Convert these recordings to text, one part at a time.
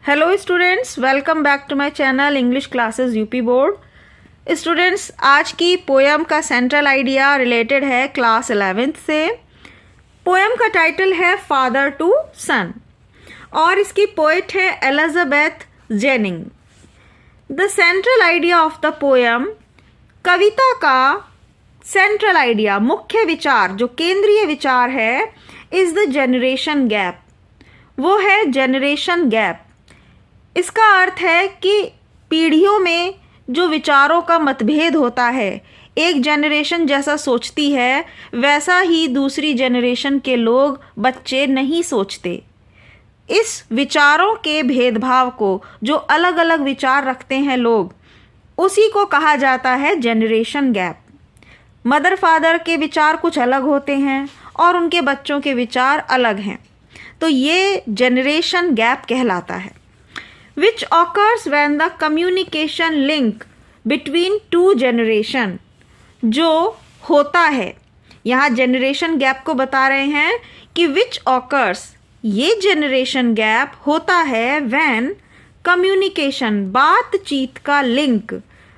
Hello students, welcome back to my channel English classes UP board. Students, आज की poem का central idea related है class 11th से। Poem का title है फादर टू सन और इसकी पोइट है Elizabeth Jenning. The central idea of the poem, कविता का सेंट्रल आइडिया, मुख्य विचार, जो केंद्रीय विचार है, इज द जनरेशन गैप। वो है जनरेशन गैप। इसका अर्थ है कि पीढ़ियों में जो विचारों का मतभेद होता है, एक जनरेशन जैसा सोचती है वैसा ही दूसरी जनरेशन के लोग, बच्चे नहीं सोचते। इस विचारों के भेदभाव को, जो अलग अलग विचार रखते हैं लोग, उसी को कहा जाता है जनरेशन गैप। मदर फादर के विचार कुछ अलग होते हैं और उनके बच्चों के विचार अलग हैं, तो ये जनरेशन गैप कहलाता है। Which occurs when the communication link between two generation, जो होता है, यहाँ जनरेशन गैप को बता रहे हैं कि which occurs, ये जनरेशन गैप होता है when communication, बातचीत का लिंक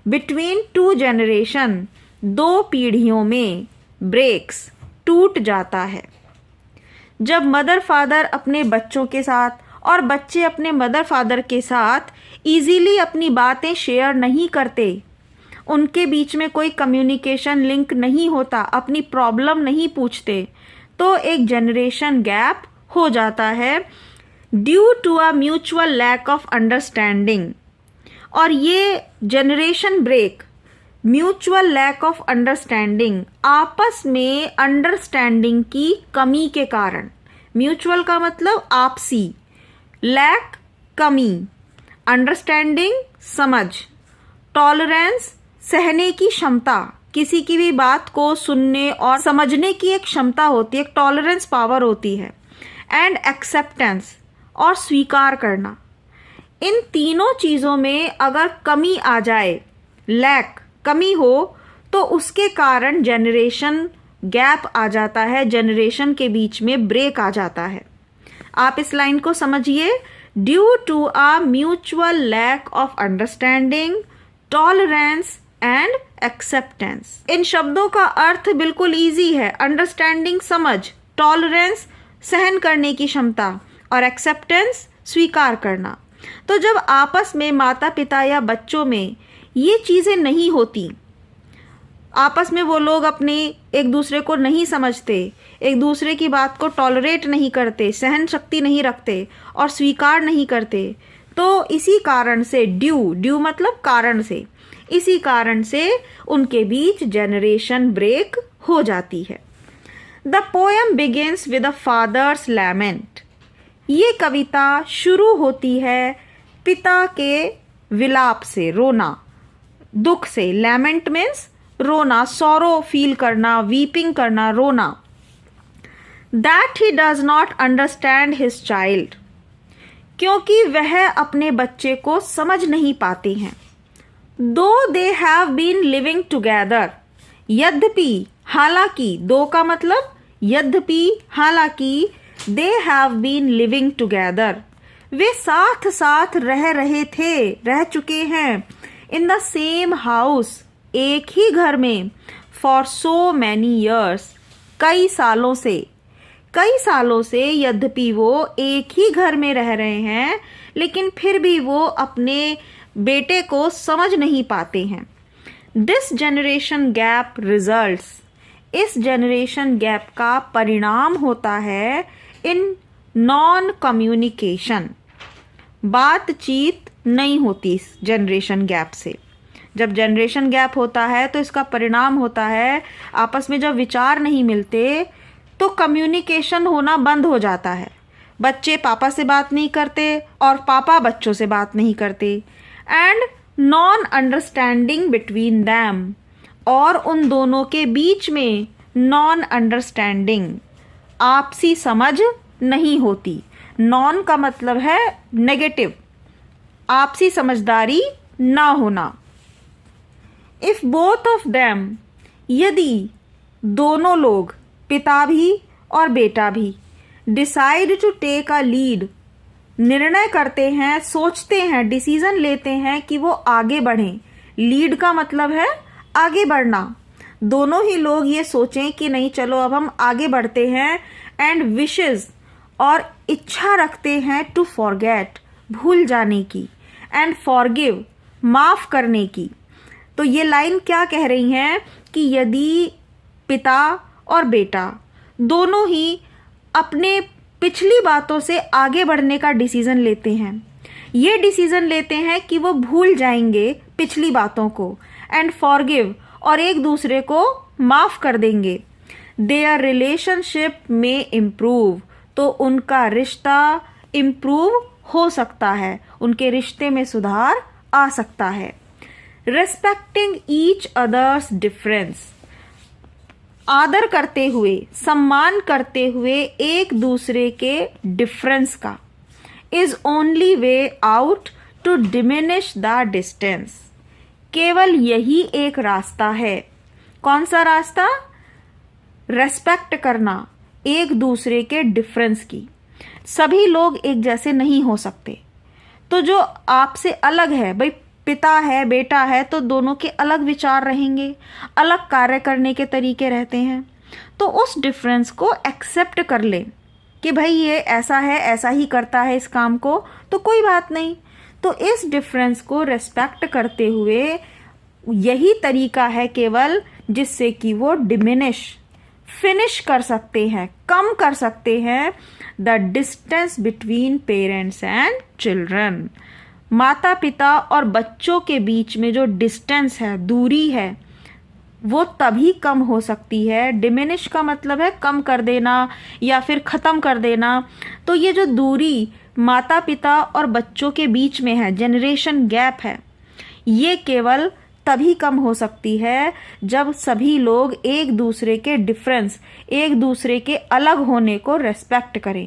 between two generation, दो पीढ़ियों में breaks, टूट जाता है। जब मदर फादर अपने बच्चों के साथ और बच्चे अपने मदर फादर के साथ इजीली अपनी बातें शेयर नहीं करते, उनके बीच में कोई कम्युनिकेशन लिंक नहीं होता, अपनी प्रॉब्लम नहीं पूछते, तो एक जनरेशन गैप हो जाता है due to a mutual lack of understanding. और ये generation break, mutual lack of understanding, आपस में अंडरस्टैंडिंग की कमी के कारण। म्यूचुअल का मतलब आपसी, लैक कमी, अंडरस्टैंडिंग समझ, टॉलरेंस सहने की क्षमता, किसी की भी बात को सुनने और समझने की एक क्षमता होती है, एक टॉलरेंस पावर होती है, एंड एक्सेप्टेंस और स्वीकार करना। इन तीनों चीज़ों में अगर कमी आ जाए, लैक कमी हो, तो उसके कारण जनरेशन गैप आ जाता है, जनरेशन के बीच में ब्रेक आ जाता है। आप इस लाइन को समझिए, due to a mutual lack of understanding, tolerance and acceptance. इन शब्दों का अर्थ बिल्कुल इजी है, अंडरस्टैंडिंग समझ, टॉलरेंस सहन करने की क्षमता और एक्सेप्टेंस स्वीकार करना। तो जब आपस में माता पिता या बच्चों में ये चीज़ें नहीं होती, आपस में वो लोग अपने एक दूसरे को नहीं समझते, एक दूसरे की बात को टॉलरेट नहीं करते, सहन शक्ति नहीं रखते और स्वीकार नहीं करते, तो इसी कारण से ड्यू मतलब कारण से, इसी कारण से उनके बीच जनरेशन ब्रेक हो जाती है। The poem begins with a father's lament. ये कविता शुरू होती है पिता के विलाप से, रोना, दुख से। लैमेंट मीन्स रोना, सॉरो फील करना, वीपिंग करना, रोना। That he does not understand his child, क्योंकि वह अपने बच्चे को समझ नहीं पाते हैं। Though they have been living together, यद्यपि, हालांकि, दो का मतलब यद्यपि, हालांकि, they have been living together, वे साथ साथ रह रहे थे, रह चुके हैं, इन द सेम हाउस, एक ही घर में, फॉर सो मैनी ईयर्स, कई सालों से, यद्यपि वो एक ही घर में रह रहे हैं, लेकिन फिर भी वो अपने बेटे को समझ नहीं पाते हैं। दिस जनरेशन गैप रिजल्ट्स, इस जनरेशन गैप का परिणाम होता है इन नॉन कम्युनिकेशन, बातचीत नहीं होती इस जनरेशन गैप से। जब जनरेशन गैप होता है तो इसका परिणाम होता है आपस में जब विचार नहीं मिलते तो कम्युनिकेशन होना बंद हो जाता है। बच्चे पापा से बात नहीं करते और पापा बच्चों से बात नहीं करते, and non understanding between them, और उन दोनों के बीच में नॉन अंडरस्टैंडिंग, आपसी समझ नहीं होती। नॉन का मतलब है नेगेटिव, आपसी समझदारी ना होना। इफ बोथ ऑफ देम, यदि दोनों लोग, पिता भी और बेटा भी, decide to take a lead, निर्णय करते हैं, सोचते हैं, डिसीजन लेते हैं कि वो आगे बढ़ें। लीड का मतलब है आगे बढ़ना। दोनों ही लोग ये सोचें कि नहीं चलो अब हम आगे बढ़ते हैं। एंड विशेस और इच्छा रखते हैं टू फॉरगेट, भूल जाने की, एंड फॉरगिव, माफ करने की। तो ये लाइन क्या कह रही हैं कि यदि पिता और बेटा दोनों ही अपने पिछली बातों से आगे बढ़ने का डिसीजन लेते हैं, ये डिसीजन लेते हैं कि वो भूल जाएंगे पिछली बातों को, एंड फॉरगिव, और एक दूसरे को माफ कर देंगे, देयर रिलेशनशिप में इम्प्रूव, तो उनका रिश्ता इम्प्रूव हो सकता है, उनके रिश्ते में सुधार आ सकता है। रेस्पेक्टिंग ईच अदर्स डिफरेंस, आदर करते हुए, सम्मान करते हुए एक दूसरे के डिफरेंस का, is only way out to diminish the distance, केवल यही एक रास्ता है। कौन सा रास्ता? रेस्पेक्ट करना एक दूसरे के डिफरेंस की। सभी लोग एक जैसे नहीं हो सकते, तो जो आपसे अलग है, भाई पिता है, बेटा है, तो दोनों के अलग विचार रहेंगे, अलग कार्य करने के तरीके रहते हैं। तो उस डिफरेंस को एक्सेप्ट कर लें कि भाई ये ऐसा है, ऐसा ही करता है इस काम को, तो कोई बात नहीं। तो इस डिफरेंस को रेस्पेक्ट करते हुए यही तरीका है केवल जिससे कि वो डिमिनिश, फिनिश कर सकते हैं, कम कर सकते हैं the distance between parents and children. माता पिता और बच्चों के बीच में जो डिस्टेंस है, दूरी है, वो तभी कम हो सकती है। डिमिनिश का मतलब है कम कर देना या फिर ख़त्म कर देना। तो ये जो दूरी माता पिता और बच्चों के बीच में है, जनरेशन गैप है, ये केवल तभी कम हो सकती है जब सभी लोग एक दूसरे के डिफरेंस, एक दूसरे के अलग होने को रेस्पेक्ट करें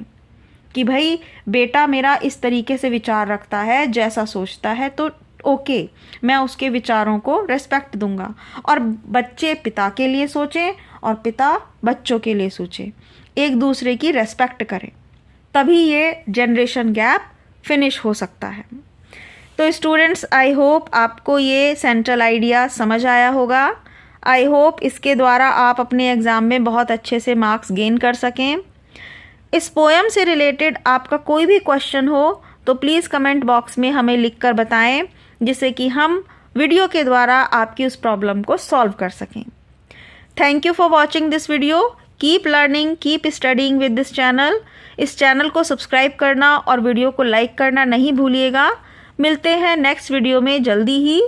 कि भाई बेटा मेरा इस तरीके से विचार रखता है, जैसा सोचता है, तो ओके, मैं उसके विचारों को रेस्पेक्ट दूंगा। और बच्चे पिता के लिए सोचें और पिता बच्चों के लिए सोचें, एक दूसरे की रेस्पेक्ट करें, तभी ये जनरेशन गैप फिनिश हो सकता है। तो स्टूडेंट्स, आई होप आपको ये सेंट्रल आइडिया समझ आया होगा। आई होप इसके द्वारा आप अपने एग्ज़ाम में बहुत अच्छे से मार्क्स गेन कर सकें। इस पोएम से रिलेटेड आपका कोई भी क्वेश्चन हो तो प्लीज़ कमेंट बॉक्स में हमें लिखकर बताएं, जिससे कि हम वीडियो के द्वारा आपकी उस प्रॉब्लम को सॉल्व कर सकें। Thank you for watching this video. Keep learning, keep studying with this channel. इस चैनल को सब्सक्राइब करना और वीडियो को लाइक करना नहीं भूलिएगा। मिलते हैं नेक्स्ट वीडियो में जल्दी ही।